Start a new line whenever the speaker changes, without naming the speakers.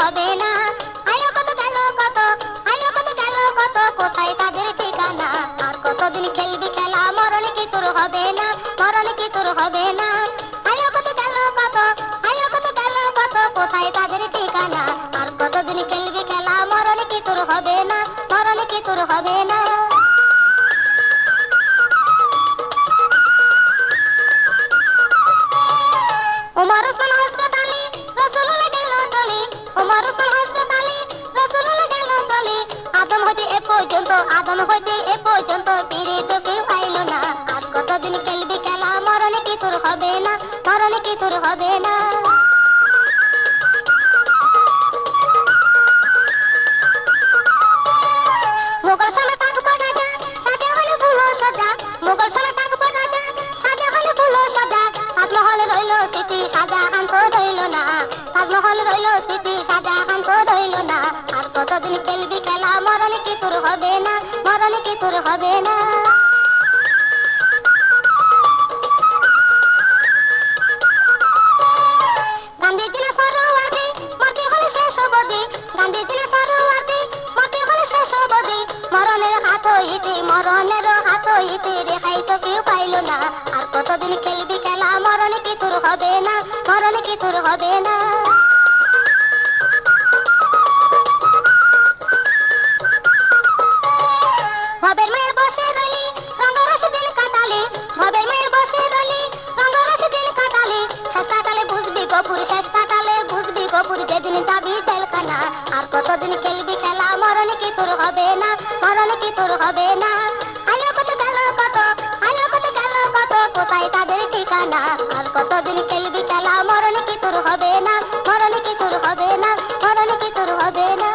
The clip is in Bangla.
হবে না। আয়ো কত গেল কত, আয়ো কত গেল কত, কোথায় তাদের ঠিকানা? আর কতদিন খেলবি খেলা, মরণ কি তোর হবে না, মরণ কি তোর হবে না। আয়ো কত গেল কত, আয়ো কত গেল কত, কোথায় তাদের ঠিকানা? আর কতদিন খেলবি খেলা, মরণ কি তোর হবে না, মরণ কি তোর হবে না। ওমর ওসমান হযরত আলী রাসূলুল্লাহ গেল চলে, ওমর ওসমান হযরত আলী রাসূলুল্লাহ গেল চলে। আদম হইতে এ পর্যন্ত, আদম হইতে এ পর্যন্ত ফিরে তো কেউ আইলো না। আর কতদিন খেলবি খেলা, মরণ কি তোর হবে না, মরণ কি তোর হবে না। মোগল সময় পাক পড়া যা, সাজা হলো ফুল সজা, মোগল সময় পাক পড়া যা, সাজা হলো ফুল সজা। তাজমহল রইল স্মৃতি, শাহজাহান তো রইল না, তাজমহল রইল স্মৃতি, শাহজাহান তো রইল না। আর কতদিন খেলবি খেলা, মরণ কি তোর হবে না, মরণ কি তোর হবে না। গান্ধীজি না সরোয়ার্দী, মরতে হলে শেষ অবধি, গান্ধীজি না সরোয়ার্দী, মরতে হলে শেষ অবধি। মরণের হাত হইতে, মরণের হাত হইতে রেহাই তো কেউ পাইল না। আর কতদিন খেলবি খেলা, মরণ কি তোর হবে না, মরণ কি তোর হবে না। ভবের মেয়ের বসে রইলি, রঙ্গরস দিন কাটালি, ভবের মেয়ের বসে রইলি, রঙ্গরস দিন কাটালি। শেষ কাটালে বুঝবি গপুর, শেষ কাটালে বুঝবি গপুর, যেদিন যাবি জেলখানা। আর কতদিন খেলবি খেলা, মরণ কি তোর হবে না, মরণ কি তোর হবে না। আয়ো কত গেল কত, আয়ো কত গেল কত, কোথায় তাদের ঠিকানা? আর কতদিন খেলবি খেলা, মরণ কি তোর হবে না, মরণ কি তোর হবে না, মরণ কি তোর হবে না।